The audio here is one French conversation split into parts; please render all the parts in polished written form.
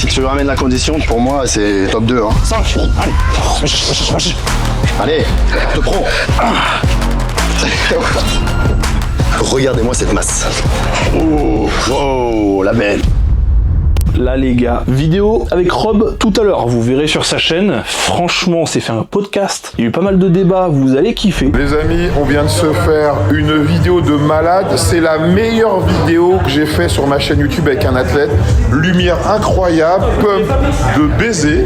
Si tu ramènes la condition, pour moi, c'est top 2. Hein. 5, allez. Allez, de pro. Regardez-moi cette masse. Oh, wow, la belle. Là les gars, vidéo avec Rob tout à l'heure, vous verrez sur sa chaîne. Franchement, on s'est fait un podcast, il y a eu pas mal de débats, vous allez kiffer. Les amis, on vient de se faire une vidéo de malade. C'est la meilleure vidéo que j'ai fait sur ma chaîne YouTube avec un athlète. Lumière incroyable, pump de baiser.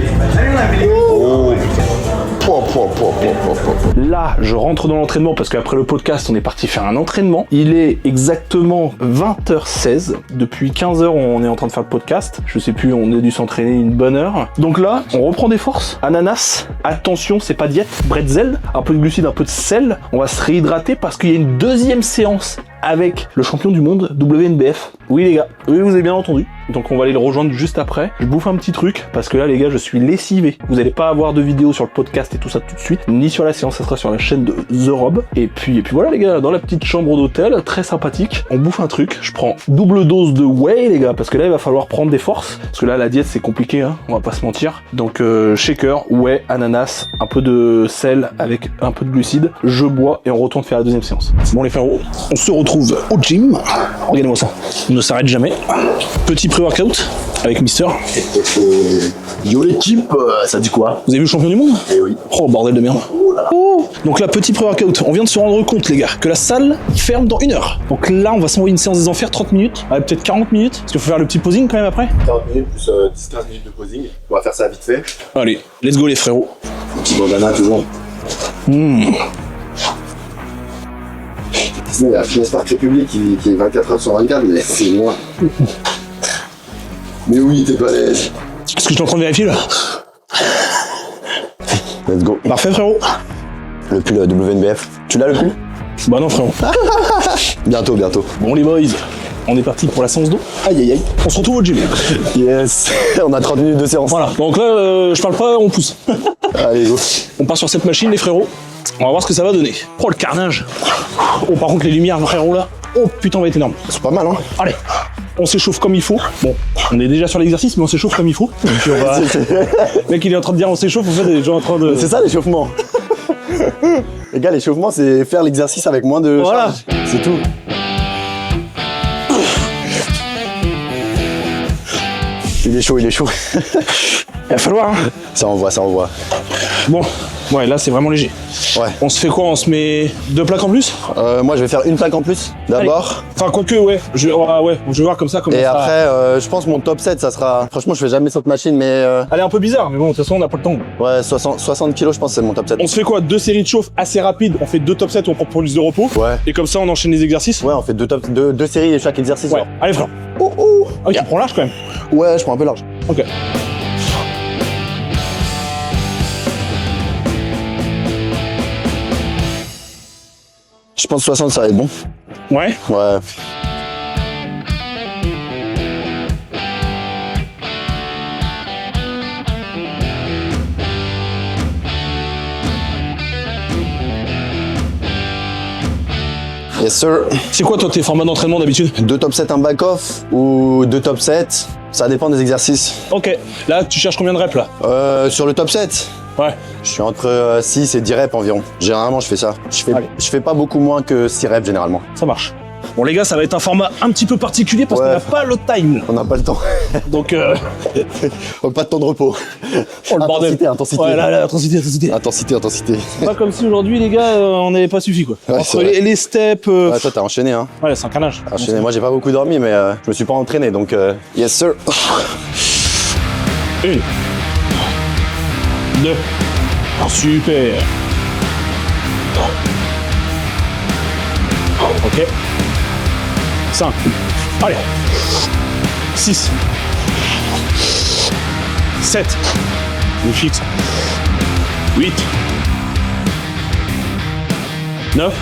Oh. Là, je rentre dans l'entraînement parce qu'après le podcast, on est parti faire un entraînement. Il est exactement 20h16. Depuis 15h, on est en train de faire le podcast. Je sais plus, on a dû s'entraîner une bonne heure. Donc là, on reprend des forces. Ananas, attention, c'est pas diète. Bretzel, un peu de glucides, un peu de sel. On va se réhydrater parce qu'il y a une deuxième séance avec le champion du monde WNBF. Oui les gars, oui vous avez bien entendu. Donc on va aller le rejoindre juste après. Je bouffe un petit truc parce que là les gars je suis lessivé. Vous n'allez pas avoir de vidéo sur le podcast et tout ça tout de suite, ni sur la séance, ça sera sur la chaîne de The Rob. Et puis voilà les gars, dans la petite chambre d'hôtel, très sympathique. On bouffe un truc, je prends double dose de whey les gars, parce que là il va falloir prendre des forces. Parce que là la diète c'est compliqué, hein, on va pas se mentir. Donc shaker, whey, ananas, un peu de sel avec un peu de glucides. Je bois et on retourne faire la deuxième séance. Bon les frérots, on se retrouve au gym. Regardez-moi ça, on ne s'arrête jamais. Petit pré-workout avec Mister. Yo l'équipe, ça dit quoi? Vous avez vu le champion du monde? Eh oui. Oh bordel de merde. Oh. Donc là, petit pré-workout, on vient de se rendre compte les gars que la salle ferme dans 1 heure. Donc là, on va s'envoyer une séance des enfers, 30 minutes, peut-être 40 minutes, parce qu'il faut faire le petit posing quand même après. 40 minutes plus 10-15 minutes de posing. On va faire ça vite fait. Allez, let's go les frérots. Petit bandana toujours. Sinon, il y a Fitness Park République qui est 24 heures sur 24, mais c'est moi. Mais oui, t'es pas à l'aise. Est-ce que je suis en train de vérifier là? Let's go. Parfait frérot. Le pull WNBF. Tu l'as le pull? Bah non frérot. Bientôt. Bon les boys, on est parti pour la séance d'eau. Aïe. On se retrouve au gym. Yes. On a 30 minutes de séance. Voilà, donc là, je parle pas, on pousse. Allez, go. On part sur cette machine les frérots. On va voir ce que ça va donner. Oh le carnage. Oh par contre les lumières frérot là. Oh putain, on va être énorme. C'est pas mal hein. Allez, on s'échauffe comme il faut. Bon, on est déjà sur l'exercice, mais on s'échauffe comme il faut. Et puis on va... Le mec il est en train de dire on s'échauffe, en fait il est déjà en train de... C'est ça l'échauffement. Les gars, l'échauffement c'est faire l'exercice avec moins de charge. C'est tout. Il est chaud. Il va falloir hein. Ça envoie. Bon, ouais là c'est vraiment léger. Ouais. On se fait quoi? On se met 2 plaques en plus? Moi je vais faire une plaque en plus d'abord. Enfin quoique ouais. Je vais voir comme ça comment Et ça... après je pense mon top 7 ça sera... Franchement je fais jamais cette machine mais... Elle est un peu bizarre mais bon de toute façon on n'a pas le temps. Ouais 60 kilos je pense c'est mon top 7. On se fait quoi? 2 séries de chauffe assez rapides. On fait 2 top 7 où on prend plus de repos. Ouais. Et comme ça on enchaîne les exercices. Ouais on fait deux séries de chaque exercice. Ouais. Genre. Allez frère. Oh. Ah oui tu prends large quand même. Ouais je prends un peu large. Ok. Je pense 60 ça va être bon. Ouais. Ouais. Yes sir. C'est quoi toi tes formats d'entraînement d'habitude? 2 top 7 un back off ou 2 top 7. Ça dépend des exercices. Ok. Là tu cherches combien de reps là? Sur le top 7. Ouais. Je suis entre 6 et 10 reps environ. Généralement je fais ça. Je fais pas beaucoup moins que 6 reps généralement. Ça marche. Bon les gars, ça va être un format un petit peu particulier parce qu'on n'a pas le time. On n'a pas le temps. Donc pas de temps de repos. Oh le bordel. Intensité. Ouais là, intensité. Intensité. C'est pas comme si aujourd'hui les gars, on n'avait pas suffi quoi. Ouais, Entre les steps. Ouais, toi t'as enchaîné hein. Ouais c'est un carnage. Enchaîné. Moi j'ai pas beaucoup dormi mais je me suis pas entraîné donc yes sir. 1 2 super. Ok. 5. Allez. 6. 7. On fixe. 8. 9.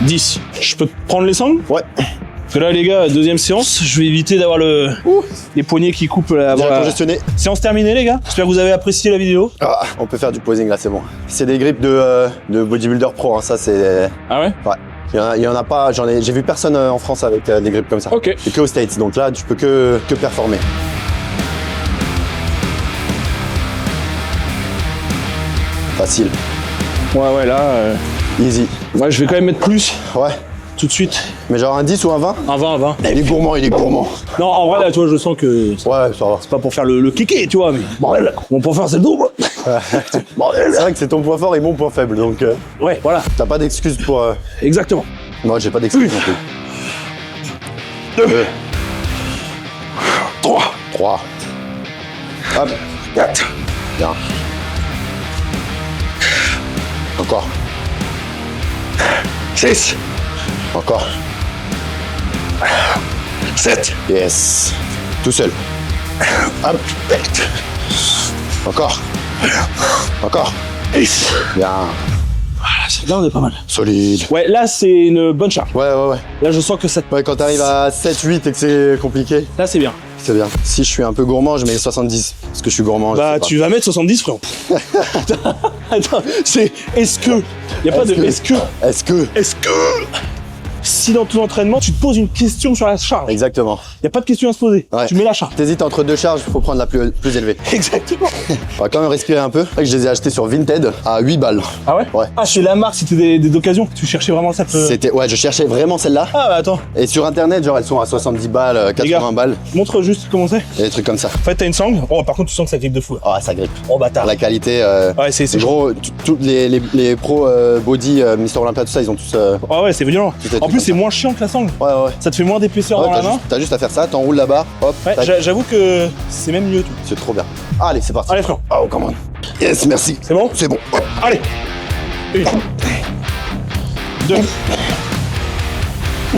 10. Je peux te prendre les sangles? Ouais. Parce que là les gars, deuxième séance, je vais éviter d'avoir les poignets qui coupent la... Déjà congestionné. Séance terminée les gars, j'espère que vous avez apprécié la vidéo. Ah, on peut faire du posing là, c'est bon. C'est des grips de bodybuilder pro, hein, ça c'est... Ah ouais? Ouais. Il y en a pas, j'ai vu personne en France avec des grips comme ça. Ok. C'est que aux States, donc là, tu peux que performer. Facile. Ouais, là... Easy. Ouais, je vais quand même mettre plus, Ouais. tout de suite. Mais genre un 10 ou un 20? Un 20, un 20. Il est gourmand, il est gourmand. Non, en vrai, là, tu vois, je sens que... C'est Ouais, ça va. pas pour faire le kéké, tu vois, mais... Bordel, mon point fort, c'est le double. Bordel. C'est vrai que c'est ton point fort et mon point faible, donc Ouais, voilà, t'as pas d'excuse pour... exactement. Moi, j'ai pas d'excuse non plus. 2. 3. 3. Hop. 4. Bien. Encore. 6. Encore. 7. Yes. Tout seul. Hop. 8. Encore. Encore. 10. Bien. Là, on est pas mal. Solide. Ouais, là, c'est une bonne charge. Ouais. Là, je sens que ça... Ouais, quand t'arrives à 7, 8 et que c'est compliqué, Là, c'est bien. c'est bien. Si je suis un peu gourmand, je mets 70. Parce que je suis gourmand. Bah, je sais tu vas mettre 70, frérot. Attends, c'est... Est-ce que... Y a pas de... Est-ce que... pas. Est-ce que... Si dans ton entraînement, tu te poses une question sur la charge, Exactement. y a pas de question à se poser. Ouais. Tu mets la charge. T'hésites entre deux charges, faut prendre la plus élevée. Exactement. On va quand même respirer un peu. C'est vrai que je les ai achetés sur Vinted à 8 balles. Ah ouais? Ouais. Ah, chez la marque, c'était d'occasion. Tu cherchais vraiment ça. C'était... Ouais, je cherchais vraiment celle-là. Ah bah attends, Et sur internet, genre elles sont à 70 balles, 80 balles, montre juste comment c'est. et des trucs comme ça. En fait, t'as une sangle. Oh, par contre, tu sens que ça grippe de fou. Là. Oh, ça grippe. Oh bâtard. La qualité, Ouais, c'est gros, tous les pros body, Mister Olympia, tout ça, ils ont tous. Ah ouais, c'est violent. Tout est En tout plus, comme c'est ça. moins chiant que la sangle. Ouais. Ça te fait moins d'épaisseur Ouais, dans la main. t'as juste à faire ça, t'enroules la barre, hop, Ouais, tac. j'avoue que c'est même mieux tout. C'est trop bien. Allez, c'est parti. Allez, frérot. Oh, come on. Yes, merci. C'est bon? C'est bon. Hop. Allez. 1. 2.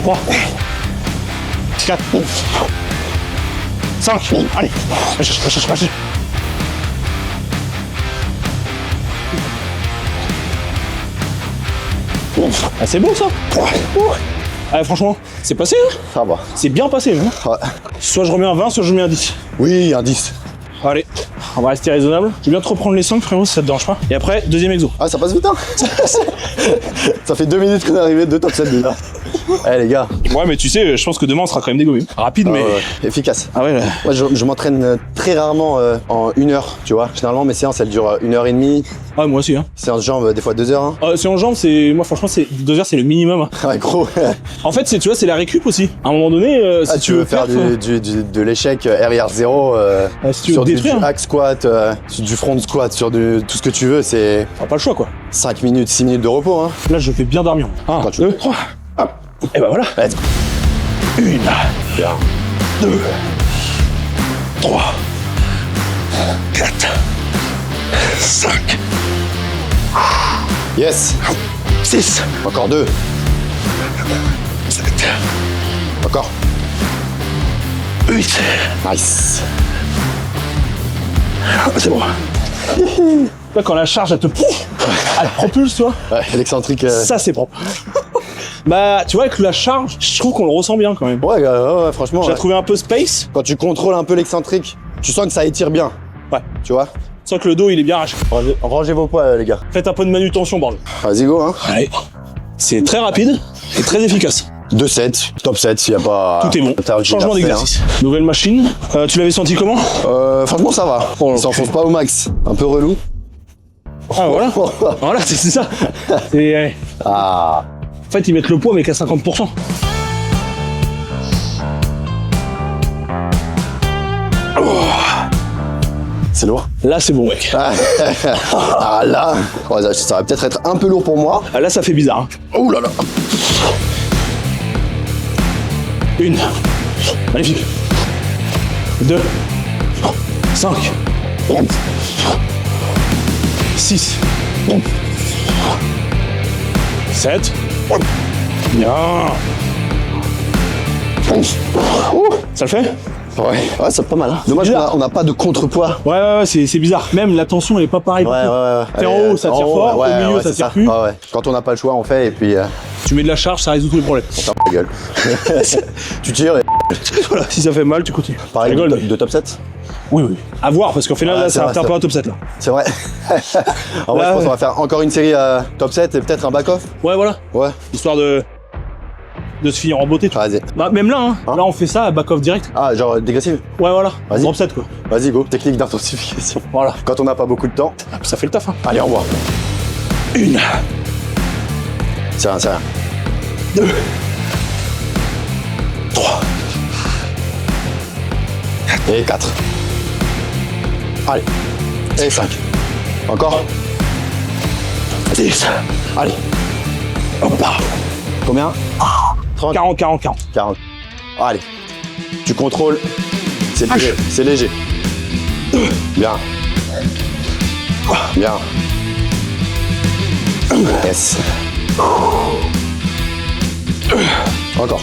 3. 4. 5. Allez. Va chercher. Ah, c'est bon ça. Allez, franchement, c'est passé, hein. Ça va. C'est bien passé, hein. Ouais. Soit je remets un 20, soit je mets un 10. Oui, un 10. Allez, on va rester raisonnable. Je vais bien te reprendre les 5, frérot, si ça te dérange pas. Et après, deuxième exo. Ah, ça passe vite, hein. Ça fait 2 minutes qu'on est arrivé, 2 top 7 déjà. Eh les gars. Ouais, mais tu sais, je pense que demain on sera quand même dégommé. Rapide, mais. Efficace. Ah ouais, là. Moi, je m'entraîne très rarement en 1 heure, tu vois. Généralement, mes séances, elles durent 1h30. Ah, moi aussi, hein. Séance jambes, des fois 2 heures. Hein. C'est en jambes, c'est. Moi, franchement, c'est 2 heures, c'est le minimum. Hein. Ouais, gros. En fait, tu vois, c'est la récup aussi. À un moment donné, si Ah, tu veux faire de l'échec RIR 0 si tu veux sur te du détruire, hack squat, sur du front squat, sur tout ce que tu veux, c'est t'as pas le choix, quoi. 5 minutes, 6 minutes de repos. Hein. Là, je fais bien dormir. 1, Quand tu 2, veux. 3. Et bah voilà. Let's go. 1, Bien. 2, 3, 4, 5, Yes. 6, Encore 2. 7, Encore. 8. Nice. C'est bon. Là, quand la charge, elle te propulse, toi. Ouais, l'excentrique. Ça, c'est propre. Bah, tu vois, avec la charge, je trouve qu'on le ressent bien quand même. Ouais, franchement. Je l'ai Ouais. trouvé un peu space. Quand tu contrôles un peu l'excentrique, tu sens que ça étire bien. Ouais. Tu vois. Sans que le dos, il est bien arraché. Rangez vos poids, les gars. Faites un peu de manutention, bordel. Vas-y, go. Hein. Allez. C'est très rapide et très efficace. 2 sets, top 7, s'il y a pas. Tout est bon. Changement d'exercice. Nouvelle machine. Tu l'avais senti comment? Franchement, ça va. Oh, Il s'enfonce pas au max. Un peu relou. Ah, voilà. Voilà, c'est ça. C'est. Ah. En fait, ils mettent le poids, mais qu'à 50%. C'est lourd. Là, c'est bon, mec. Ah là, ouais, ça va peut-être être un peu lourd pour moi. Ah, là, ça fait bizarre. Hein. Oh là là. 1. Magnifique. 2. 5. 6. 7. Bien. Ça le fait? Ouais, c'est pas mal. Hein. Dommage qu'on n'a pas de contrepoids. Ouais, c'est bizarre. Même la tension, elle est pas pareille. Ouais. T'es en haut, ça tire fort. Au milieu, ça c'est tire plus. Ouais. Quand on n'a pas le choix, on fait et puis. Tu mets de la charge, ça résout tous les problèmes. Ferme ta gueule. Tu tires et. Voilà, si ça fait mal, tu continues. Pareil, Rigole, de top 7. Oui. À voir, parce qu'en final, Ouais, là, c'est ça vrai, va c'est pas un top 7 là. C'est vrai. En vrai, Là, je pense ouais. qu'on va faire encore une série top 7 et peut-être un back-off. Ouais, voilà. Ouais. Histoire de de se finir en beauté, tu vois. Vas-y. Bah, même là, hein. Hein Là, on fait ça, back off direct. Ah, genre dégressive. Ouais, voilà. Vas-y. Drop set, quoi. Vas-y, go. Technique d'intensification. Voilà. Quand on n'a pas beaucoup de temps. Ça fait le taf, hein. Allez, on voit. 1, C'est rien, c'est rien. 2, 3, Et 4. Allez. Et 5. Encore. 10. Allez. Hop là. Combien 30. 40, 40, 40. 40. Allez. Tu contrôles. C'est léger. C'est léger. Bien. Bien. Yes. Encore.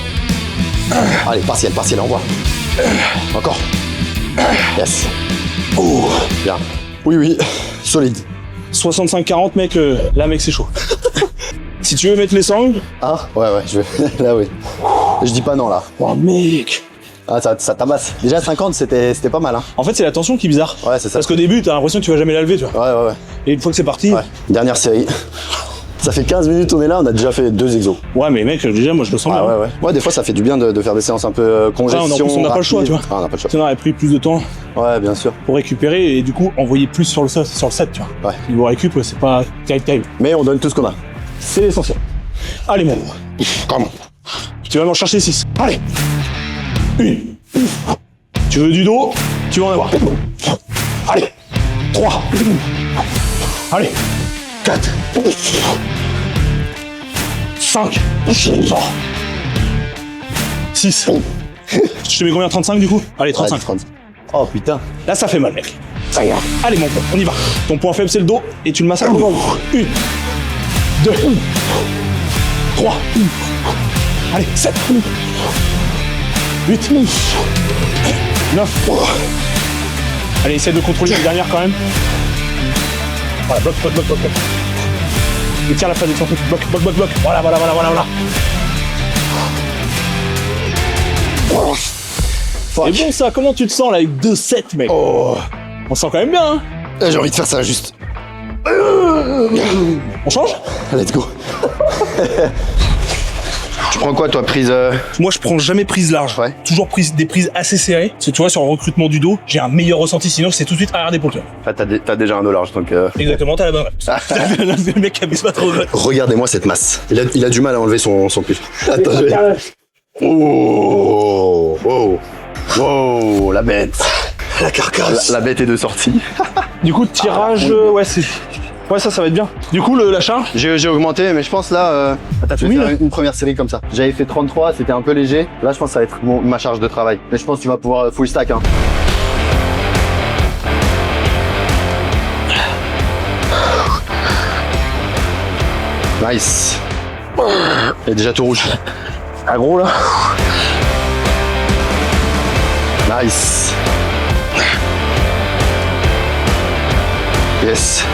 Allez, partiel, partiel, envoie. Encore. Yes. Bien. Oui, oui. Solide. 65-40, mec, là, mec, c'est chaud. Si tu veux mettre les sangles. Ah, ouais, je vais. Là, oui. Je dis pas non, là. Oh, mec. Ah, ça tabasse. Déjà 50, c'était pas mal, hein. En fait, c'est la tension qui est bizarre. Ouais, c'est ça. Parce qu'au début, t'as l'impression que tu vas jamais la lever, tu vois. Ouais. Et une fois que c'est parti. Ouais. Dernière série. Ça fait 15 minutes on est là, on a déjà fait 2 exos. Ouais, mais mec, déjà, moi, je le sens Ah bien. ouais. Ouais, des fois ça fait du bien de faire des séances un peu congestion. Ouais, en plus, on n'a pas le choix, tu vois. Ah, on n'a pas le choix. Sinon, on aurait pris plus de temps Ouais, bien sûr. pour récupérer et du coup, envoyer plus sur le set, tu vois. Ouais. Niveau récup, c'est pas terrible. Mais on donne tout ce qu'on a. C'est l'essentiel. Allez, mon gros. Comment Tu vas m'en chercher 6. Allez. 1. Tu veux du dos, tu vas en avoir. Allez. 3. Allez. 4. 5. 6. Je te mets combien? 35 du coup? Allez, 35. Ouais, 30. Oh putain. Là, ça fait mal, mec. Allez, mon pote, on y va. Ton point faible, c'est le dos et tu le massacres devant vous. 1, 2, 3. Allez, 7. 8. 9. Allez, essaie de contrôler les dernières quand même. Voilà, bloc. Et tire la phase excentrique. Bloc. Voilà. Fuck. C'est bon ça, comment tu te sens là avec 2-7, mec? Oh. On sent quand même bien, hein? J'ai envie de faire ça juste. On change? Let's go. Tu prends quoi toi, prise Moi, je prends jamais prise large. Ouais. Toujours des prises assez serrées. Parce que tu vois, sur le recrutement du dos, j'ai un meilleur ressenti. Sinon, c'est tout de suite arrière d'épaule. Ah, t'as déjà un dos large donc. Exactement, t'as la bonne réponse. Le mec abuse pas trop. Regardez-moi cette masse. Il a du mal à enlever son pull. Attends, je vais. Oh, la bête. La carcasse. La bête est de sortie. Du coup, tirage, ouais, c'est. Ouais, ça va être bien. Du coup, la charge. J'ai augmenté, mais je pense là, T'as je tout vais mis, faire là une première série comme ça. J'avais fait 33, c'était un peu léger. Là, je pense que ça va être ma charge de travail. Mais je pense que tu vas pouvoir full stack. Hein. Nice. Il est déjà tout rouge. Ah, gros, là. Nice. Yes.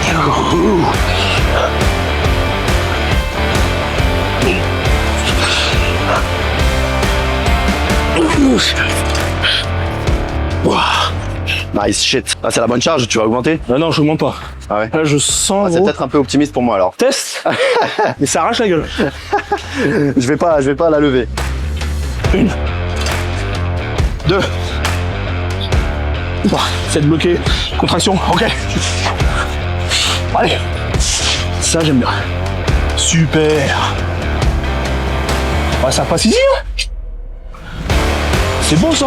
Nice shit. Ah, c'est la bonne charge, tu vas augmenter? Non, je augmente pas. Ah ouais. Là, je sens. Ah, c'est gros. peut-être un peu optimiste pour moi alors. Test. Mais ça arrache la gueule. Je vais pas la lever. 1. 2. 7 bloqué. Contraction. Ok. Allez. Ça, j'aime bien. Super. Ouais, ça passe ici, hein. C'est bon, ça.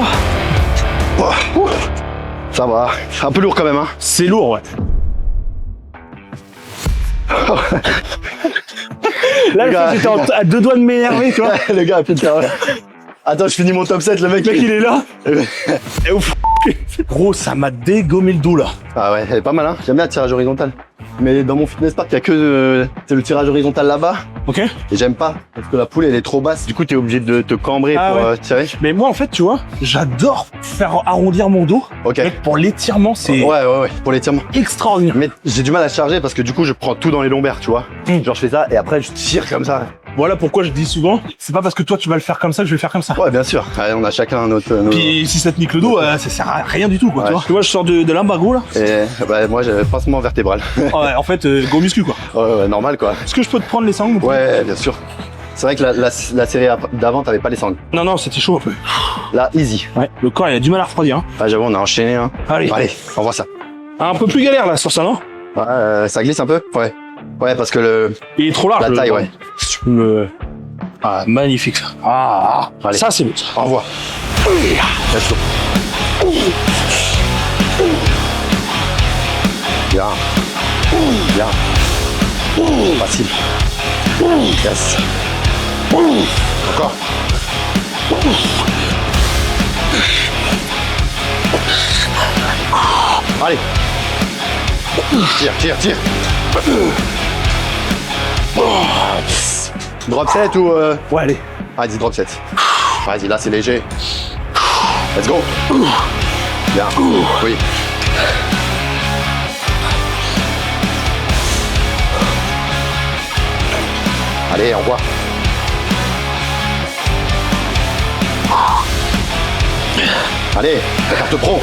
Ça va. C'est un peu lourd quand même, hein. C'est lourd, ouais. Là, Le gars- j'étais à 2 doigts de m'énerver, tu vois. Le gars a plus de carré. Attends, je finis mon top 7, le mec. Le mec, il est là. Et ouf. Gros, ça m'a dégommé le dos, là. Ah ouais, elle est pas mal, hein. J'aime bien le tirage horizontal. Mais dans mon fitness park, il y a que c'est le tirage horizontal là-bas. Ok. Et j'aime pas, parce que la poule, elle est trop basse. Du coup, t'es obligé de te cambrer Ah pour ouais. tirer. Mais moi, en fait, tu vois, j'adore faire arrondir mon dos. Ok. Mec, pour l'étirement, c'est Ouais, pour l'étirement. extraordinaire. Mais j'ai du mal à charger parce que du coup, je prends tout dans les lombaires, tu vois. Genre, je fais ça et après, je tire comme ça. Voilà pourquoi je dis souvent, c'est pas parce que toi tu vas le faire comme ça que je vais le faire comme ça. Ouais, bien sûr. Ouais, on a chacun notre. Puis si ça te nique le dos, ça sert à rien du tout, quoi. Ouais. Tu vois. Tu vois, je sors de l'imbago là. Et bah, moi, j'ai pincement vertébral. Ouais, en fait, gros muscu quoi. Ouais, normal quoi. Est-ce que je peux te prendre les sangles? Ouais, bien sûr. C'est vrai que la série d'avant, t'avais pas les sangles. Non, c'était chaud un peu. Là, easy. Ouais, le corps il a du mal à refroidir. Hein. Ah, j'avoue, on a enchaîné. Hein. Allez, on voit ça. Un peu plus galère là sur ça, non? Ouais, ça glisse un peu. Ouais. Ouais, parce que il est trop large. La taille, ouais. Ah, magnifique ça. Ah, allez. Ça c'est beau. Au revoir. Let's go. Bien. Bien. Facile. Yes. Encore. Allez. Tire. Drop set ou Ouais, allez. Vas-y, drop set. Vas-y, là c'est léger. Let's go. Bien. Oui. Allez, au revoir. Allez, la carte pro.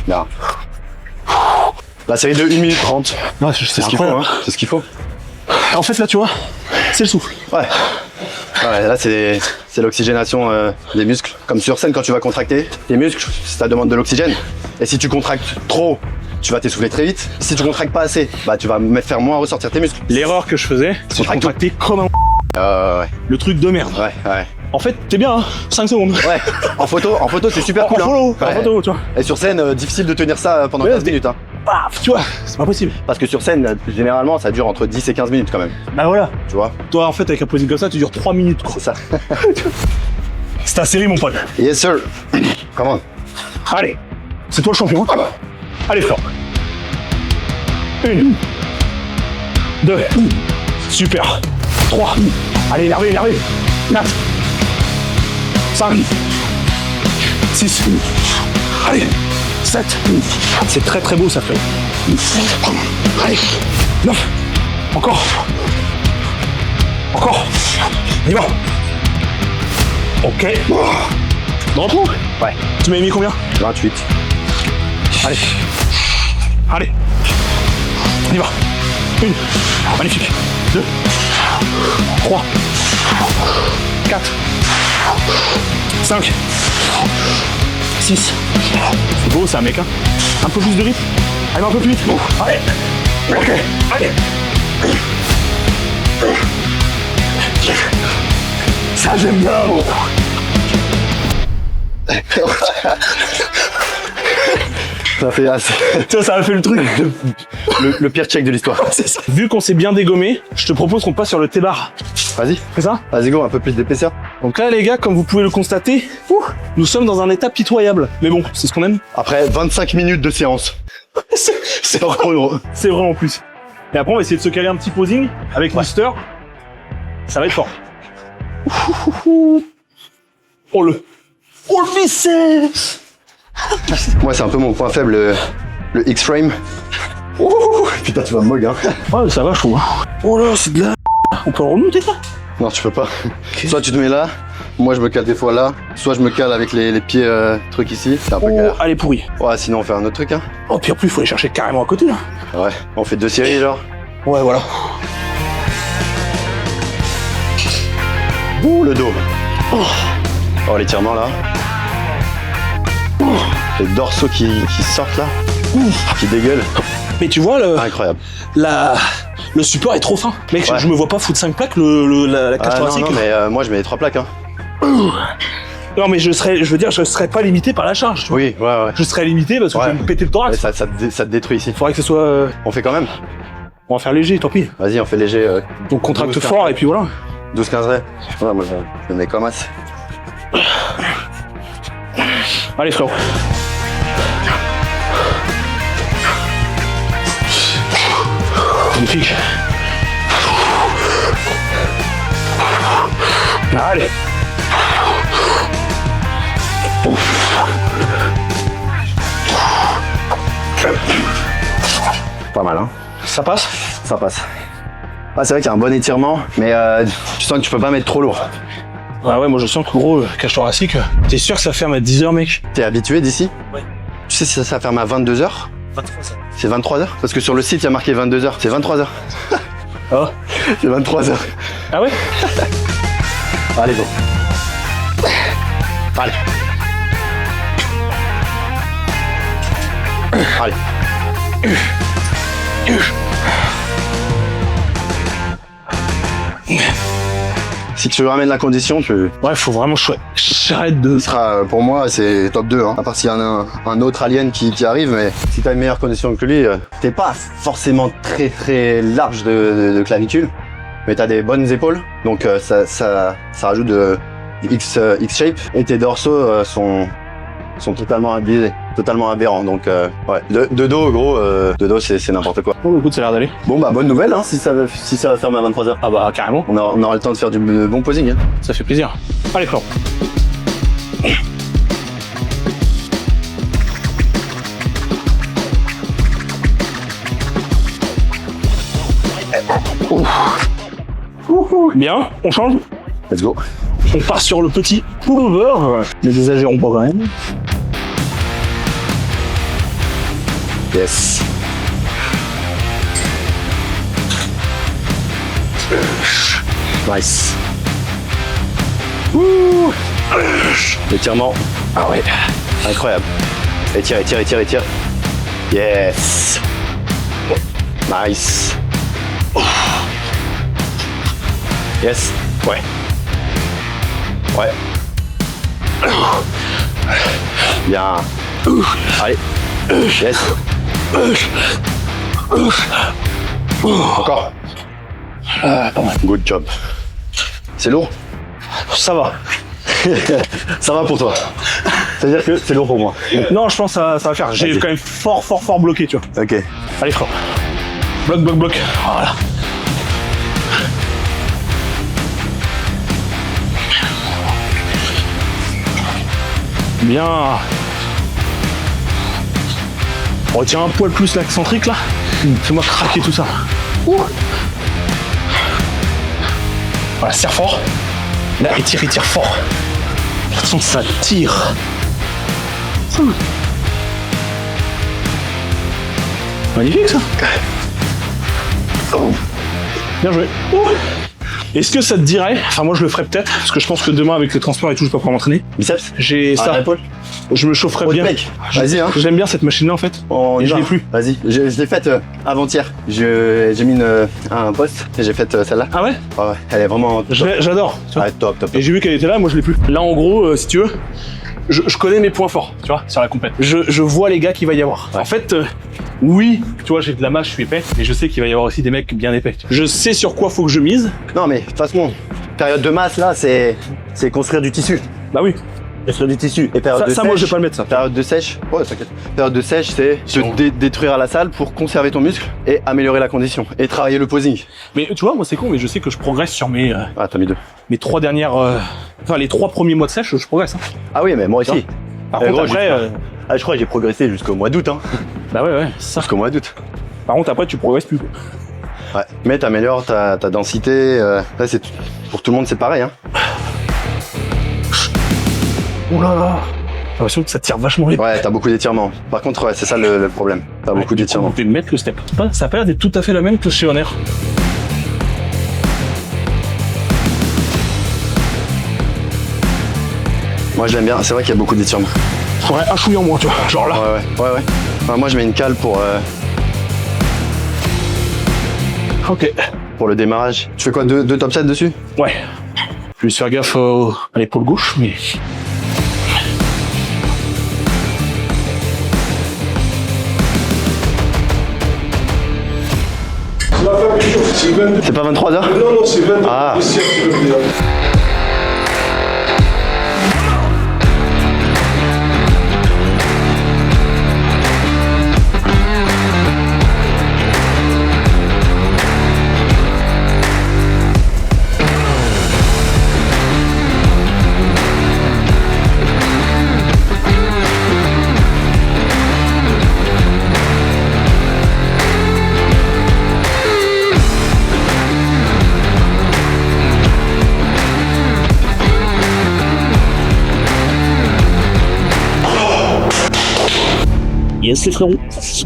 Là. La série de 1 minute 30. Ouais, C'est ce qu'il faut, hein. C'est ce qu'il faut. En fait, là, tu vois, c'est le souffle. Ouais. Ouais, là, c'est l'oxygénation des muscles. Comme sur scène, quand tu vas contracter tes muscles, ça demande de l'oxygène. Et si tu contractes trop, tu vas t'essouffler très vite. Si tu contractes pas assez, bah tu vas faire moins ressortir tes muscles. L'erreur que je faisais, c'est de contracter comme un Ouais. le truc de merde. Ouais. En fait, t'es bien, hein, 5 secondes. Ouais. En photo, c'est super cool. En Ouais. photo, tu vois. Et sur scène, difficile de tenir ça pendant 15 minutes. Hein. Paf, tu vois, c'est pas possible. Parce que sur scène, généralement, ça dure entre 10 et 15 minutes quand même. Bah voilà. Tu vois. Toi, en fait, avec un posing comme ça, tu dures 3 minutes, quoi. C'est ça. C'est ta série, mon pote. Yes, sir. Come on. Allez, c'est toi le champion. Hein. Allez, fort. 1, 2, super. 3, allez, énervé. 4, 5, 6, allez, 7. C'est très très beau ça fait. Allez, 9, encore. On y va. Ok. Dans le trou. Ouais. Tu m'avais mis combien? 28. Allez. On y va. 1. Magnifique. 2. 3. 4. 5. 6. C'est beau ça, mec. Hein. Un peu plus de rythme. Allez, un peu plus vite. Allez. Ok. Allez. Ça, j'aime bien. Ça fait assez. Ça a fait le truc. Le pire check de l'histoire. Vu qu'on s'est bien dégommé, je te propose qu'on passe sur le T-bar. Vas-y. C'est ça? Vas-y, go, un peu plus d'épaisseur. Donc là, les gars, comme vous pouvez le constater, nous sommes dans un état pitoyable. Mais bon, c'est ce qu'on aime. Après 25 minutes de séance. C'est trop gros. C'est vraiment plus. Et après, on va essayer de se caler un petit posing avec Mister. Ça va être fort. Oh le biceps. Moi, c'est un peu mon point faible, le X-frame. Ouh, putain, tu vas me mog, hein. Ouais, ça va, je trouve. Oh là, c'est de la... On peut le remonter, ça? Non, tu peux pas. Soit tu te mets là, moi je me cale des fois là, soit je me cale avec les pieds trucs ici, c'est un peu galère. Elle est pourrie. Ouais, sinon on fait un autre truc, hein. Oh, puis en plus, il faut les chercher carrément à côté, là. Ouais, on fait 2 séries, genre. Ouais, voilà. Ouh, le dos. Oh, l'étirement, là. Les dorsaux qui sortent, là. Qui dégueulent. Mais tu vois, Incroyable. le support est trop fin. Mec, Ouais. je me vois pas foutre 5 plaques, la cage thoracique. Non, mais moi je mets les 3 plaques, hein. Non, mais je serais pas limité par la charge, tu vois. Oui, ouais. Je serais limité parce que je vais me péter le thorax. Mais ça te détruit ici. Faudrait que ce soit... On fait quand même. On va faire léger, tant pis. Vas-y, on fait léger. Donc contracte 12, fort et puis voilà. 12-15 raies. Ouais, moi je mets comme as. Allez, frérot. Magnifique. Allez. Pas mal, hein. Ça passe? Ça passe. Ah, c'est vrai qu'il y a un bon étirement, mais tu sens que tu peux pas mettre trop lourd. Ah ouais, moi je sens que gros, cage thoracique, t'es sûr que ça ferme à 10h, mec? T'es habitué d'ici? Ouais. Tu sais si ça ferme à 22h? 23h. C'est 23h? Parce que sur le site, il y a marqué 22h. C'est 23h. Oh. C'est 23h. Ah ouais? Allez, bon. Allez. Allez. Si tu ramènes la condition, tu Ouais, faut vraiment j'arrête de... seras, pour moi, c'est top 2. Hein. À part s'il y en a un autre alien qui arrive, mais si t'as une meilleure condition que lui, t'es pas forcément très large de clavicule, mais t'as des bonnes épaules, donc ça rajoute de X-shape, et tes dorsaux sont totalement biaisés, totalement aberrants, donc ouais. De dos, gros, de dos c'est n'importe quoi. Oh, écoute, ça a l'air d'aller. Bon bah bonne nouvelle, hein, si ça va fermer à 23h. Ah bah, carrément. On aura le temps de faire du bon posing. Hein. Ça fait plaisir. Allez, frérot. Bien, on change. Let's go. On part sur le petit pullover. Ne exagérons pas quand même. Yes. Nice. Ouh. Étirement. Ah ouais. Incroyable. Étire. Yes. Nice. Yes. Ouais. Bien. Allez. Yes. Encore. Pas mal. Good job. C'est lourd? Ça va. Ça va pour toi. C'est-à-dire que c'est lourd pour moi. Non, je pense que ça va faire. J'ai Vas-y. quand même fort bloqué, tu vois. Ok. Allez, frérot. Bloc. Voilà. Bien. Retiens un poil plus l'excentrique là. Fais-moi craquer tout ça. Voilà, serre fort. Là, étire fort. De toute façon, ça tire. Magnifique ça. Bien joué. Est-ce que ça te dirait, enfin moi je le ferais peut-être, parce que je pense que demain avec le transport et tout je peux pas m'entraîner. Biceps? J'ai ça. Épaule? Je me chaufferais bien. Mec, vas-y hein. J'aime bien cette machine là en fait. On y Et je va. l'ai plus. Vas-y. Je l'ai faite avant-hier. J'ai mis un post et j'ai fait celle-là. Ah ouais? Ouais, elle est vraiment top. J'adore. tu vois. Ouais, top. Et j'ai vu qu'elle était là, moi je l'ai plus. Là en gros, si tu veux, je connais mes points forts, tu vois, sur la compète. Je vois les gars qu'il va y avoir. Ouais. En fait, oui, tu vois, j'ai de la masse, je suis épais, mais je sais qu'il va y avoir aussi des mecs bien épais. Je sais sur quoi faut que je mise. Non mais de toute façon, période de masse là, c'est construire du tissu. Bah oui. Construire du tissu. Et période de Ça sèche. moi je vais pas le mettre ça. Période de sèche. Ouais, t'inquiète. Période de sèche, c'est détruire la salle pour conserver ton muscle et améliorer la condition et travailler le posing. Mais tu vois, moi c'est con, mais je sais que je progresse sur mes Ah, t'as mis 2. mes 3 dernières, enfin les 3 premiers mois de sèche, je progresse. Hein. Ah oui, mais moi aussi. Par Eh, contre gros, après, Ah, je crois que j'ai progressé jusqu'au mois d'août. Hein. bah ouais, ça. Jusqu'au mois d'août. Par contre après tu progresses plus. Quoi. Ouais. Mais t'améliores ta densité. Là, c'est pour tout le monde, c'est pareil. Hein. Ouh là là. J'ai l'impression que ça tire vachement les. Ouais, t'as beaucoup d'étirements. Par contre, ouais, c'est ça le problème. T'as beaucoup d'étirements. Je vais mettre le step. Ça a pas l'air d'être tout à fait la même que chez Honor. Moi, je l'aime bien. C'est vrai qu'il y a beaucoup d'étirements. Faudrait un chouille en moins, tu vois. Genre là. Ouais. Enfin, moi, je mets une cale pour Ok. le démarrage. Tu fais quoi, deux top 7 dessus? Ouais. Je vais juste faire gaffe à l'épaule gauche, mais. C'est pas 23h? Non, c'est 22. Ah. Yes les frérots.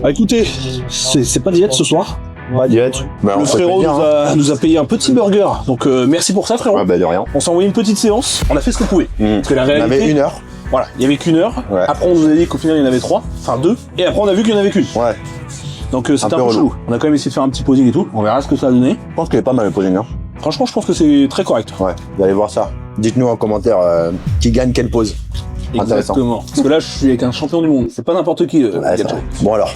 Ah, écoutez, c'est pas diète ce soir. Pas direct. Bah, Le on se fait frérot plaisir, nous a payé un petit burger. Donc merci pour ça, frérot. Ouais, bah de rien. On s'est envoyé une petite séance. On a fait ce qu'on pouvait. Parce que la On réalité. avait 1 heure. Voilà, il y avait qu'1 heure. Ouais. Après, on nous a dit qu'au final, il y en avait 3. Enfin 2. Et après, on a vu qu'il y en avait qu'une. Ouais. Donc c'était un peu peu relou. chelou. On a quand même essayé de faire un petit posing et tout. On verra ce que ça a donné. Je pense qu'il est pas mal le posing. Hein. Franchement, je pense que c'est très correct. Ouais. Vous allez voir ça. Dites-nous en commentaire qui gagne quelle pose. Intéressant. Exactement. Parce que là, je suis avec un champion du monde. C'est pas n'importe qui. Ouais, ça Gadget. va. Bon alors,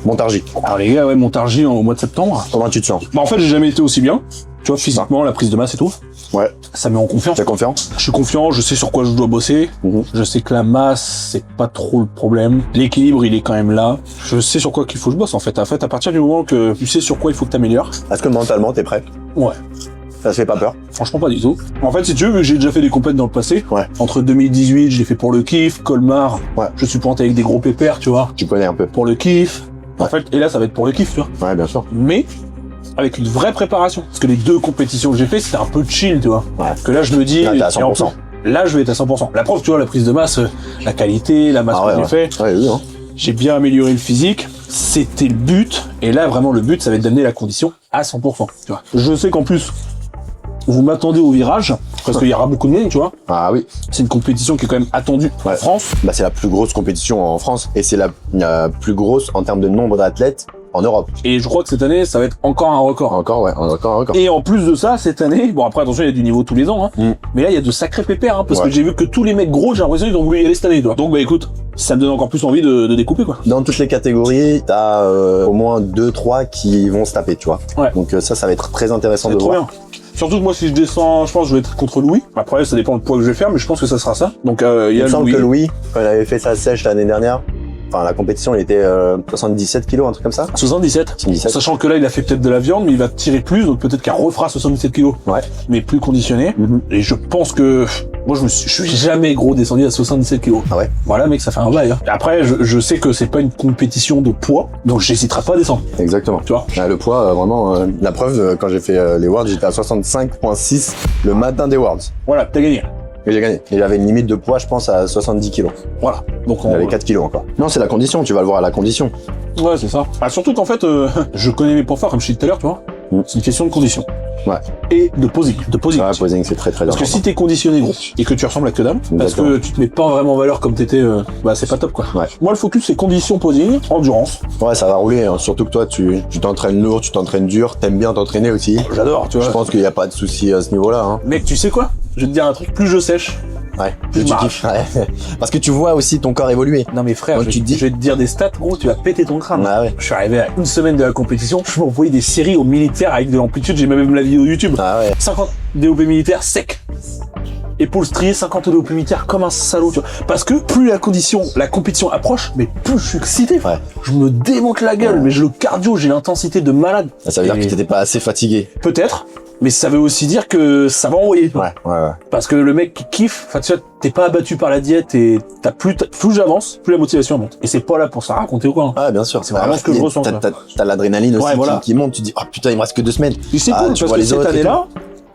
Montargis. Alors les gars, ouais, Montargis au mois de septembre. Comment tu te sens? Bah en fait, j'ai jamais été aussi bien. Tu vois, physiquement, la prise de masse et tout. Ouais. Ça met en confiance. T'as confiance? Je suis confiant, je sais sur quoi je dois bosser. Je sais que la masse, c'est pas trop le problème. L'équilibre, il est quand même là. Je sais sur quoi qu'il faut que je bosse en fait. En fait, à partir du moment que tu sais sur quoi il faut que t'améliores. Est-ce que mentalement t'es prêt? Ouais. Ça se fait pas peur? Franchement, pas du tout. En fait, si tu veux, vu que j'ai déjà fait des compètes dans le passé. Ouais. Entre 2018, je l'ai fait pour le kiff. Colmar. Ouais. Je suis pointé avec des gros pépères, tu vois. Tu connais un peu. Pour le kiff. En fait, et là, ça va être pour le kiff, tu vois. Ouais, bien sûr. Mais avec une vraie préparation. Parce que les 2 compétitions que j'ai fait, c'était un peu chill, tu vois. Ouais. Que là, je me dis... Là, t'es à et en 100%. plus, là, je vais être à 100%. La preuve, tu vois, la prise de masse, la qualité, la masse Ah ouais, que j'ai ouais. fait. Ouais, oui, hein. J'ai bien amélioré le physique. C'était le but. Et là, vraiment, le but, ça va être d'amener la condition à 100%. Tu vois. Je sais qu'en plus, vous m'attendez au virage. Parce qu'il y aura beaucoup de monde, tu vois. Ah oui. C'est une compétition qui est quand même attendue en Ouais. France. Bah, c'est la plus grosse compétition en France et c'est la plus grosse en termes de nombre d'athlètes en Europe. Et je crois que cette année, ça va être encore un record. Encore, ouais, encore, encore. Et en plus de ça, cette année, bon après attention, il y a du niveau tous les ans, hein, mais là il y a de sacrés pépères, hein, parce Ouais. que j'ai vu que tous les mecs gros, j'ai l'impression qu'ils ont voulu y aller cette année, toi. Donc bah écoute, ça me donne encore plus envie de découper quoi. Dans toutes les catégories, t'as au moins 2-3 qui vont se taper, tu vois. Ouais. Donc ça va être très intéressant C'est de trop voir. bien. Surtout que moi si je descends, je pense que je vais être contre Louis. Après ça dépend du poids que je vais faire, mais je pense que ça sera ça. Donc il y Il a me semble Louis. que Louis, quand il avait fait sa sèche l'année dernière, enfin la compétition, il était 77 kilos, un truc comme ça. 77. 77. Sachant que là il a fait peut-être de la viande, mais il va tirer plus, donc peut-être qu'il refera 77 kilos. Ouais. Mais plus conditionné. Mhm. Et je pense que moi je suis jamais gros descendu à 77 kilos. Ah ouais. Voilà mec, ça fait un bail. Hein. Après je sais que c'est pas une compétition de poids, donc j'hésiterai pas à descendre. Exactement. Tu vois. Le poids, vraiment, la preuve, quand j'ai fait les Worlds, j'étais à 65,6 le matin des Worlds. Voilà, t'as gagné. Et j'ai gagné. Et j'avais une limite de poids, je pense, à 70 kilos. Voilà. Donc J'avais 4 kilos encore. Non, c'est la condition, tu vas le voir à la condition. Ouais, c'est ça. Ah, surtout qu'en fait, je connais mes points forts, comme je t'ai dit tout à l'heure, tu vois. C'est une question de condition. Ouais. Et de posing. De posing. Ouais, posing, c'est très très Parce que important. si t'es conditionné gros et que tu ressembles à que dalle, parce Exactement. que tu te mets pas vraiment en valeur comme t'étais, bah c'est pas top quoi. Ouais. Moi le focus c'est condition posing, endurance. Ouais, ça va rouler, hein. Surtout que toi, tu t'entraînes lourd, tu t'entraînes dur, t'aimes bien t'entraîner aussi. J'adore, tu vois. Je pense qu'il n'y a pas de souci à ce niveau-là. Hein. Mec, tu sais quoi? Je vais te dire un truc, plus je sèche. Ouais, Plus tu je kiffes. Ouais. Parce que tu vois aussi ton corps évoluer. Non mais frère, Donc, je tu te dis- vais te dire des stats gros, tu vas péter ton crâne. Ah ouais. Je suis arrivé à une semaine de la compétition, je m'envoyais des séries aux militaires avec de l'amplitude, j'ai même la vidéo YouTube. Ah ouais. 50 DOP militaires sec. Épaule striée, 50 DOP militaires comme un salaud, tu vois. Parce que plus la compétition approche, mais plus je suis excité. Ouais. Je me démonte la gueule, mais j'ai le cardio, j'ai l'intensité de malade. Ça veut dire Et que t'étais pas assez fatigué. peut-être, mais ça veut aussi dire que ça va envoyer. Ouais, ouais. Parce que le mec qui kiffe, enfin tu vois, t'es pas abattu par la diète et plus j'avance, plus la motivation monte. Et c'est pas là pour ça raconter ou quoi. Hein. Ah, bien sûr. C'est vraiment ce que je ressens, quoi. T'as l'adrénaline aussi Ouais, voilà. qui monte. Tu dis, oh putain, il me reste que 2 semaines. Et c'est Ah, cool tu parce vois que les cette autres et année-là,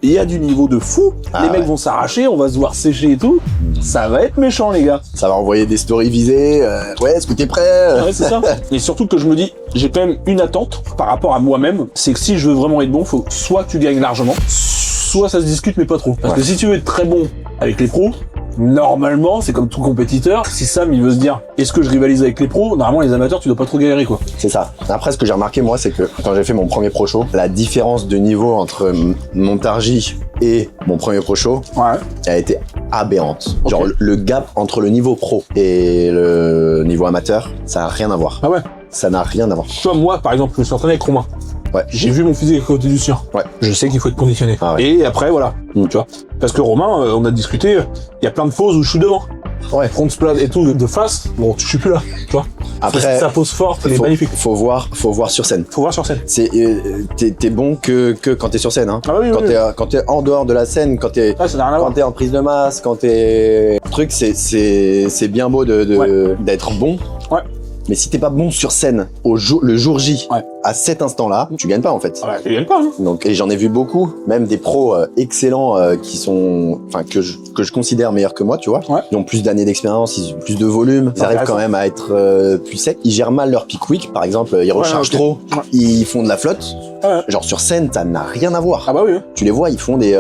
il y a du niveau de fou. Ah les mecs ouais. vont s'arracher, on va se voir sécher et tout. Ça va être méchant les gars. Ça va envoyer des stories visées. Ouais, est-ce que t'es prêt? Ouais, c'est ça. Et surtout que je me dis, j'ai quand même une attente par rapport à moi-même, c'est que si je veux vraiment être bon, faut soit que tu gagnes largement, soit ça se discute mais pas trop. Parce Ouais. que si tu veux être très bon avec les pros, normalement, c'est comme tout compétiteur, si Sam il veut se dire, est-ce que je rivalise avec les pros, normalement les amateurs tu dois pas trop galérer quoi. C'est ça. Après, ce que j'ai remarqué, moi, c'est que quand j'ai fait mon premier pro show, la différence de niveau entre Montargis et mon premier pro show Ouais. a été aberrante. Ok. Genre, le gap entre le niveau pro et le niveau amateur, ça n'a rien à voir. Ah ouais. Ça n'a rien à voir. Tu vois, moi, par exemple, je me suis entraîné avec Romain. Ouais. J'ai vu mon physique à côté du sien. Ouais. Je sais qu'il faut être conditionné. Ah ouais. Et après, voilà. Tu vois. Parce que Romain, on a discuté, il y a plein de poses où je suis devant. Ouais. Front splat et tout, de face. Bon, je suis plus là. Tu vois. Après, sa pose forte, elle est magnifique. faut voir sur scène. Faut voir sur scène. C'est t'es bon que quand t'es sur scène. Hein. Ah oui, Quand oui. quand t'es en dehors de la scène, quand t'es Ah, ça n'a rien à voir. quand t'es en prise de masse, quand t'es truc, c'est bien beau Ouais. d'être bon. Ouais. Mais si t'es pas bon sur scène le jour J, Ouais. à cet instant-là, tu gagnes pas en fait. Ouais, tu gagnes pas, hein. Donc, et j'en ai vu beaucoup, même des pros excellents qui sont, enfin que je considère meilleurs que moi, tu vois. Ouais. Ils ont plus d'années d'expérience, ils ont plus de volume, ils arrivent quand même à être plus secs. Ils gèrent mal leur peak week, par exemple, ils rechargent ok. trop, Ouais. ils font de la flotte. Ouais. Genre sur scène, ça n'a rien à voir. Ah bah oui. Tu les vois, ils font des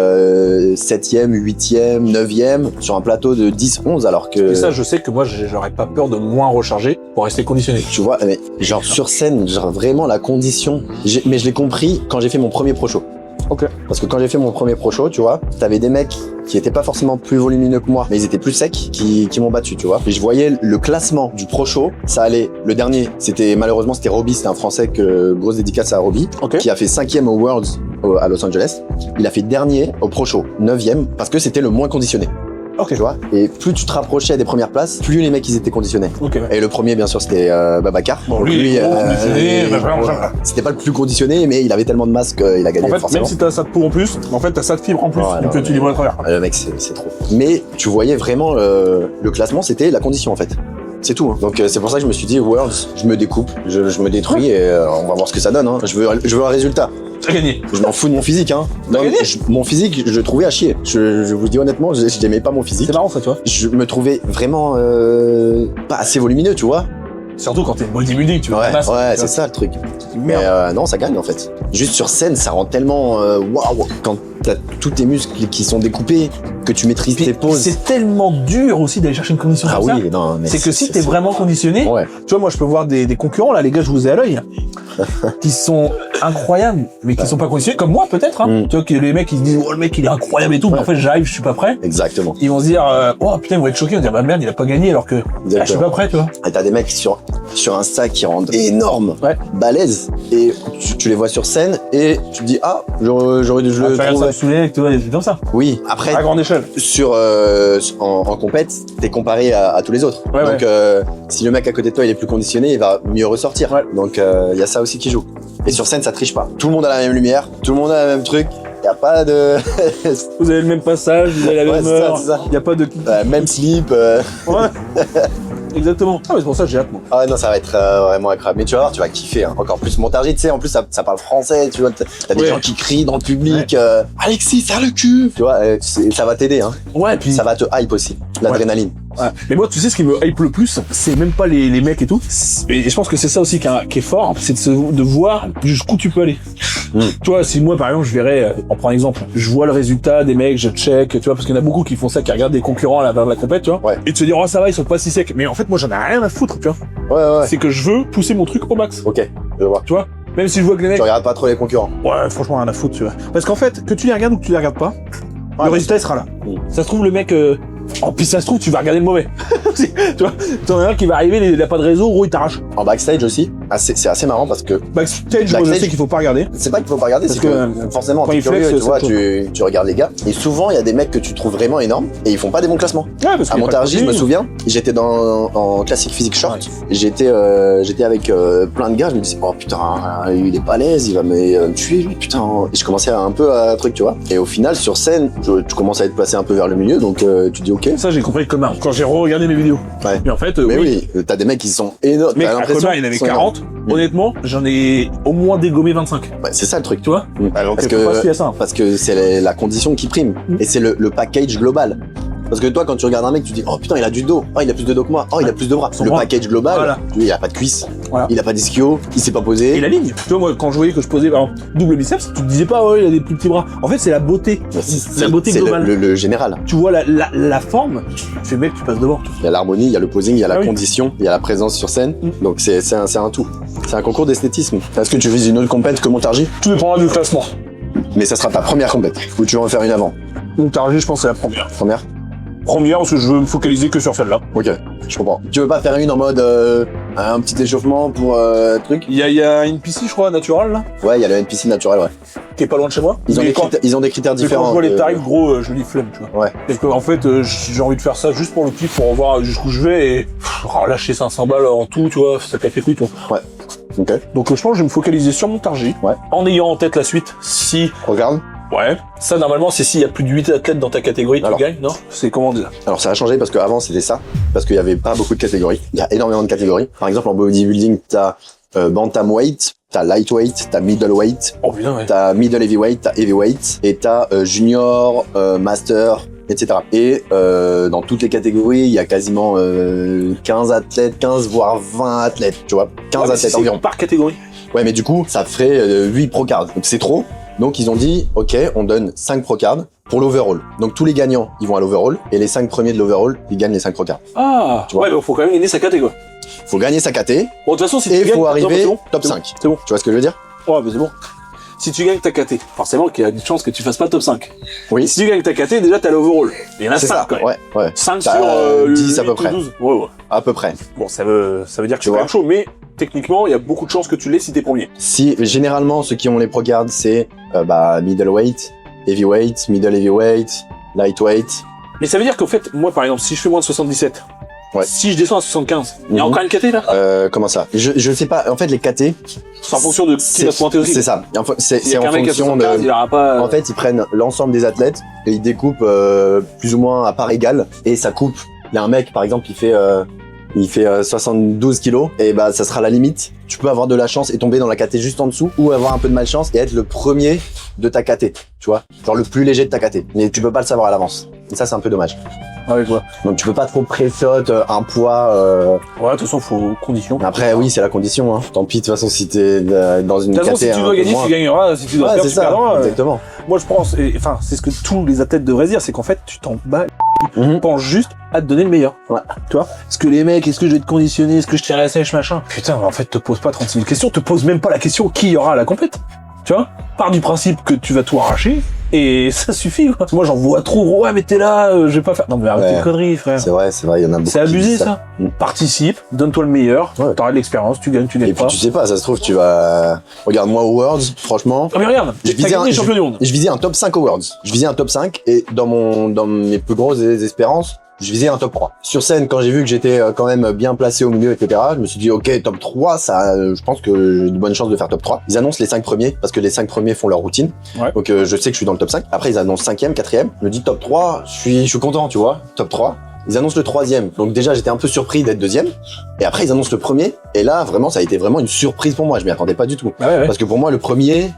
7e, 8e, 9e sur un plateau de 10, 11 alors que... Et ça, je sais que moi, j'aurais pas peur de moins recharger pour rester conditionné. Tu vois, mais genre sur scène, genre vraiment la condition. Mais je l'ai compris quand j'ai fait mon premier pro show. Ok. Parce que quand j'ai fait mon premier pro show, tu vois, t'avais des mecs qui étaient pas forcément plus volumineux que moi, mais ils étaient plus secs, qui m'ont battu, tu vois. Et je voyais le classement du pro show, ça allait. Le dernier, malheureusement c'était Robbie, c'était un Français grosse dédicace à Robbie, Ok. qui a fait 5e au Worlds à Los Angeles. Il a fait dernier au pro show, 9e, parce que c'était le moins conditionné. Ok. Tu vois. Et plus tu te rapprochais des premières places, plus les mecs ils étaient conditionnés. Ok. Et le premier, bien sûr, c'était Babacar. Bon, Donc lui, conditionné, bah, vraiment, voilà. C'était pas le plus conditionné, mais il avait tellement de masse qu'il a gagné En fait, forcément. même si t'as ça de peau en plus, en fait, t'as ça de fibre en plus, Ouais, donc non, tu livres à travers. Le mec, c'est trop. Mais tu voyais vraiment le classement, c'était la condition en fait. C'est tout. Hein. Donc c'est pour ça que je me suis dit, Worlds, je me découpe, je me détruis et on va voir ce que ça donne. Hein. Je veux un résultat. T'as gagné. Je m'en fous de mon physique. Hein. Non, gagné mon physique, je le trouvais à chier. Je vous dis honnêtement, je n'aimais pas mon physique. C'est marrant ça, tu vois. Je me trouvais vraiment pas assez volumineux, tu vois. Surtout quand t'es bodybuilding, tu vois. Ouais, masse, ouais, tu c'est ça le truc. vois. Mais Merde. non, ça gagne en fait. Juste sur scène, ça rend tellement waouh quand t'as tous tes muscles qui sont découpés, que tu maîtrises Puis, tes poses. c'est tellement dur aussi d'aller chercher une condition Ah comme ça. oui, non, mais C'est que si t'es vraiment conditionné, Ouais. tu vois, moi je peux voir des concurrents, là, les gars, je vous ai à l'œil, qui sont incroyables, mais qui sont pas conditionnés, comme moi peut-être, hein. Mm. Tu vois, que les mecs ils se disent, oh le mec il est incroyable et tout, mais en fait j'arrive, je suis pas prêt. Exactement. Ils vont se dire, oh putain, ils vont être choqués, ils vont dire, bah merde, il a pas gagné alors que je suis pas prêt, tu vois. Et t'as des mecs sur Insta qui rendent énormes, Ouais. balèzes, et tu les vois sur scène et tu te dis ah j'aurais dû Tu le regardes ça trouver. me saoulait, tu vois, des trucs comme ça. Oui. Après À grande échelle. en compète, t'es comparé à tous les autres. Ouais, Donc si le mec à côté de toi il est plus conditionné, il va mieux ressortir. Ouais. Donc il y a ça aussi qui joue. Et sur scène ça triche pas. Tout le monde a la même lumière, tout le monde a le même truc. Y a pas de Vous avez le même passage, vous avez la Ouais, même c'est ça, heure, c'est ça. il y a pas de... même slip. Ouais. Exactement. Ah, mais c'est pour ça que j'ai hâte, moi. Ah ouais, non, ça va être vraiment incroyable. Mais tu vas voir, tu vas kiffer. Hein. Encore plus Montargis, tu sais, en plus ça parle français, tu vois. T'as des Ouais. gens qui crient dans le public. Alexis, serre le cul. Tu vois, ça va t'aider. Hein. Ouais, puis... Ça va te hype aussi. L'adrénaline. Ouais. Mais moi, tu sais, ce qui me hype le plus, c'est même pas les mecs et tout. Et je pense que c'est ça aussi qui est fort, c'est de voir jusqu'où tu peux aller. Tu vois, si moi, par exemple, je verrais, on prend un exemple, je vois le résultat des mecs, je check, tu vois, parce qu'il y en a beaucoup qui font ça, qui regardent des concurrents à la compète, tu vois. Ouais. Et de se dire, oh, ça va, ils sont pas si secs. Mais en fait, moi, j'en ai rien à foutre, tu vois. Ouais, ouais. C'est que je veux pousser mon truc au max. Ok, je vois. Tu vois. Même si je vois que les mecs, Tu regardes pas trop les concurrents. ouais, franchement, rien à foutre, tu vois. Parce qu'en fait, que tu les regardes ou que tu les regardes pas, le résultat, il sera là. Ça se trouve, le mec, oh, puis ça se trouve, tu vas regarder le mauvais. Tu vois, t'en as un qui va arriver, il a pas de réseau, gros, il t'arrache. En backstage aussi, c'est assez marrant parce que Backstage, moi, je sais qu'il faut pas regarder. c'est pas qu'il faut pas regarder, Parce c'est que, que, forcément, quand t'es ils flex, curieux, tu vois, c'est tu regardes les gars. Et souvent, il y a des mecs que tu trouves vraiment énormes et ils font pas des bons classements. Ouais, parce À qu'il y a pas de Montargis, je me contenu. souviens, j'étais en classique physique short. J'étais avec plein de gars, je me disais, oh putain, il est balèze, il va me tuer, lui, putain. Et je commençais un peu à truc, tu vois. Et au final, sur scène, tu commences à être placé un peu vers le milieu, donc tu dis ok. Ça, j'ai compris comme quand j'ai regardé mes vidéos. Ouais. Mais en fait, Mais oui, t'as des mecs qui sont énormes. Mec, T'as à l'impression Colmar, il y en avait qu'ils sont 40. énormes. Honnêtement, j'en ai au moins dégommé 25. Ouais, c'est ça le truc. Tu vois? Alors, Parce faut pas se fier à ça. parce que c'est la condition qui prime. Et c'est le package global. Parce que toi, quand tu regardes un mec, tu dis, oh putain, il a du dos. Oh, il a plus de dos que moi. Oh, il a plus de bras. Son Le bras. package global, Voilà. lui, il a pas de cuisses. Voilà. Il a pas d'ischio. Il s'est pas posé. Et la ligne. Tu vois, moi, quand je voyais que je posais, par exemple, double biceps, tu te disais pas, ouais, il a des plus petits bras. En fait, c'est la beauté. La beauté c'est globale. le général. Tu vois la forme, tu fais, mec, tu passes devant. Il y a l'harmonie, il y a le posing, il y a la Ah oui. condition, il y a la présence sur scène. Mm. Donc c'est un tout. C'est un concours d'esthétisme. Est-ce que tu vises une autre compète que Montargis? Tout dépendra du classement. Mais ça sera ta première compète. Ou tu vas en faire une avant? Montargis, je pense, c'est la première. Première? Première, parce que je veux me focaliser que sur celle-là. Ok, je comprends. Tu veux pas faire une en mode un petit échauffement pour truc? Il y a une piscine, je crois, naturelle, là, Ouais, il y a le NPC naturel, ouais. qui est pas loin de chez moi. Ils ont, Mais des quand- critères, ils ont des critères mais quand différents. je vois les tarifs, gros, je dis flemme, tu vois. Ouais. Et que, en fait, j'ai envie de faire ça juste pour le kiff, pour voir jusqu'où je vais et lâcher 500 balles en tout, tu vois, ça fait plus, tu vois. Ok. Donc, je pense que je vais me focaliser sur Montargis. Ouais. En ayant en tête la suite, si... Regarde. Ouais. Ça, normalement, c'est s'il y a plus de 8 athlètes dans ta catégorie, tu Alors. gagnes, non? C'est comment dire? Alors ça a changé parce qu'avant c'était ça, parce qu'il y avait pas beaucoup de catégories. Il y a énormément de catégories. Par exemple en bodybuilding, t'as bantamweight, t'as lightweight, t'as middleweight, Oh putain, ouais. t'as middle heavyweight, t'as heavyweight, et t'as junior, master, etc. Et dans toutes les catégories, il y a quasiment 15 athlètes, 15 voire 20 athlètes, tu vois. 15 Ouais, athlètes c'est environ. par catégorie. Ouais, mais du coup, ça ferait 8 pro cards. Donc c'est trop. Donc ils ont dit, ok, on donne 5 pro cards pour l'overall. Donc tous les gagnants, ils vont à l'overall, et les 5 premiers de l'overall, ils gagnent les 5 pro cards. Ah, Tu vois. ouais, mais faut quand même gagner sa caté, quoi. Faut gagner sa KT, Bon, de toute façon, si et tu il faut gagnes, arriver c'est bon, top c'est bon, 5. C'est bon. Tu vois ce que je veux dire? Ouais, mais c'est bon. Si tu gagnes ta KT, forcément qu'il y a une chance que tu fasses pas top 5. Oui. Si tu gagnes ta KT, déjà t'as l'overall. Il y en a C'est 5 ça, quand même. ouais. 5 sur T'as 10 à 8 peu ou près. 12. Ouais, ouais. À peu près. Bon, ça veut dire que Tu c'est quand vois. même chaud, mais techniquement, il y a beaucoup de chances que tu l'aies si t'es premier. Si, généralement, ceux qui ont les pro cards, c'est middleweight, heavyweight, middle heavyweight, lightweight. Mais ça veut dire qu'en fait, moi par exemple, si je fais moins de 77, Ouais. si je descends à 75, il y a Mhm. encore une KT là? Comment ça? Je sais pas. En fait, les KT, C'est en fonction de qui va se pointer aussi. c'est ça. C'est S'il y a en qu'un mec à fonction 75, de. il aura pas. En fait, ils prennent l'ensemble des athlètes et ils découpent plus ou moins à part égale, et ça coupe. Il y a un mec, par exemple, il fait 72 kilos, et bah ça sera la limite. Tu peux avoir de la chance et tomber dans la KT juste en dessous, ou avoir un peu de malchance et être le premier de ta KT, tu vois, genre le plus léger de ta KT. Mais tu peux pas le savoir à l'avance. Et ça, c'est un peu dommage. Avec quoi? Donc tu peux pas trop pré-shot un poids. Ouais, de toute façon, faut condition. Après, oui, c'est la condition. Hein. Tant pis, de toute façon, si t'es dans une De toute façon, KT. si tu dois gagner, tu gagneras. Si tu dois Ouais, perdre, c'est tu ça, perdras. exactement. Moi, je pense, enfin, c'est ce que tous les athlètes devraient dire, c'est qu'en fait, tu t'en bats. Mhm. Pense juste à te donner le meilleur. Ouais. Tu vois? Est-ce que les mecs, est-ce que je vais te conditionner? Est-ce que je tire la sèche, machin? Putain, en fait, te pose pas 36 000 questions. Te pose même pas la question qui y aura à la compète. Tu vois? Pars du principe que tu vas tout arracher. Et ça suffit, quoi. Moi, j'en vois trop. Ouais, mais t'es là, je vais pas faire. Non, mais arrête Ouais. tes conneries, frère. C'est vrai, il y en a beaucoup. C'est qui abusé, disent ça. Mm. Participe, donne-toi le meilleur. Ouais. T'auras de l'expérience, tu gagnes, tu gagnes Et puis pas. tu sais pas, ça se trouve, tu vas. Regarde, moi au Worlds, franchement. Ah, mais regarde, Je t'as visais gagné un- champion du monde. Je visais un top 5 au Worlds. Je visais un top 5 et dans mes plus grosses espérances, je visais un top 3. Sur scène, quand j'ai vu que j'étais quand même bien placé au milieu, etc., je me suis dit, ok, top 3, ça, je pense que j'ai de bonnes chances de faire top 3. Ils annoncent les 5 premiers, parce que les 5 premiers font leur routine. Ouais. Donc je sais que je suis dans le top 5. Après, ils annoncent 5e, 4e. Je me dis top 3, je suis content, tu vois. Top 3. Ils annoncent le 3e. Donc déjà, j'étais un peu surpris d'être 2e. Et après, ils annoncent le premier. Et là, vraiment, ça a été vraiment une surprise pour moi. Je m'y attendais pas du tout. Ah ouais. Parce que pour moi, le premier,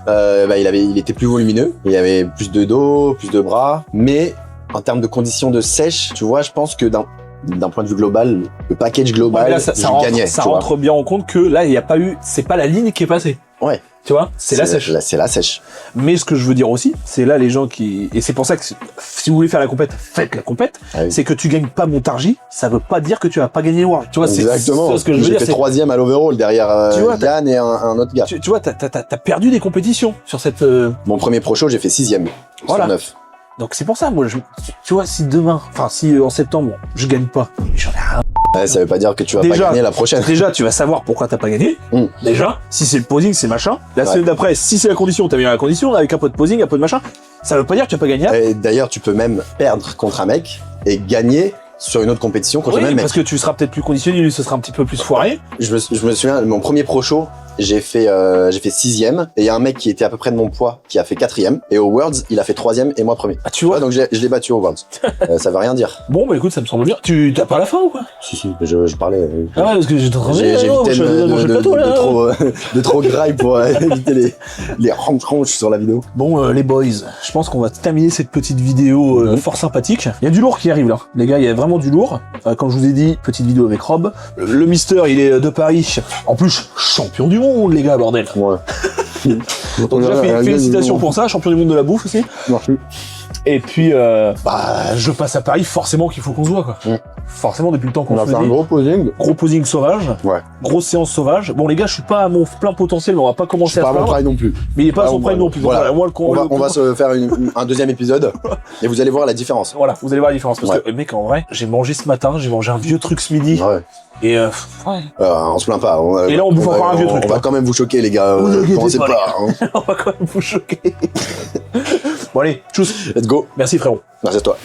il était plus volumineux, il avait plus de dos, plus de bras, mais en termes de conditions de sèche, tu vois, je pense que d'un point de vue global, le package global, Ouais, mais là, ça je rentre, gagnais. ça tu vois. rentre bien en compte que là, il n'y a pas eu, c'est pas la ligne qui est passée. Ouais. Tu vois, c'est la sèche. C'est la sèche. Mais ce que je veux dire aussi, c'est là les gens qui, et c'est pour ça que si vous voulez faire la compète, faites la compète. Ah oui. C'est que tu gagnes pas Montargis, ça veut pas dire que tu vas pas gagner le World. Tu vois, Exactement. c'est ce que je veux J'ai dire. fait c'est- 3e à l'overall derrière Tu vois, Yann et un autre gars. Tu vois, t'as perdu des compétitions sur cette. Mon premier pro show, j'ai fait 6e. Voilà. Sur 9. Donc c'est pour ça, moi, tu vois, si demain, enfin si en septembre, je gagne pas, j'en ai rien. Ouais, ça veut pas dire que tu vas Déjà. pas gagner la prochaine. Déjà, tu vas savoir pourquoi t'as pas gagné. Mm. Déjà, si c'est le posing, c'est machin. La Ouais. semaine d'après, si c'est la condition, t'as mis la condition avec un peu de posing, un peu de machin. Ça veut pas dire que tu vas pas gagner. Et d'ailleurs, tu peux même perdre contre un mec et gagner sur une autre compétition contre Oui, le même mec. parce que tu seras peut-être plus conditionné, lui, ce sera un petit peu plus foiré. Je me souviens, mon premier pro show, j'ai fait 6e, et il y a un mec qui était à peu près de mon poids qui a fait 4e, et au Worlds, il a fait 3e et moi premier. Ah, tu vois. Ouais, donc je l'ai battu au Worlds. Ça veut rien dire. Bon, bah écoute, ça me semble bien. Tu t'as pas la fin ou quoi? Si, je parlais. Ah ouais, parce que j'étais en train de J'ai dire, non, moi, évité je vais manger le plateau, là. de trop graille pour éviter les ronches sur la vidéo. Bon, les boys, je pense qu'on va terminer cette petite vidéo fort sympathique. Il y a du lourd qui arrive là. Les gars, il y a vraiment du lourd. Comme je vous ai dit, petite vidéo avec Rob. Le Mister, il est de Paris. En plus, champion du monde, les gars, bordel. Ouais. Donc déjà, félicitations pour ça, champion du monde de la bouffe aussi. Merci. Et puis, je passe à Paris, forcément qu'il faut qu'on se voit, quoi. Forcément, depuis le temps qu'on On va se faire dit. un gros posing. Gros posing sauvage. Ouais. Grosse séance sauvage. Bon, les gars, je suis pas à mon plein potentiel, mais on va pas commencer C'est à pas se mon plaindre. travail non plus. Mais il est pas à son Ah, prime non plus. Donc voilà. moi, On va se faire un deuxième épisode et vous allez voir la différence. Voilà, vous allez voir la différence. Parce Ouais. que, mec, en vrai, j'ai mangé ce matin, j'ai mangé un vieux truc ce midi. Ouais. Et ouais. On se plaint pas. Et là, on bouffe encore un vieux truc, On va là. quand même vous choquer, les gars. Vous inquiétez Pensez pas, pas. Hein. on va quand même vous choquer. Bon, allez, tchuss. Let's go. Merci, frérot. Merci à toi.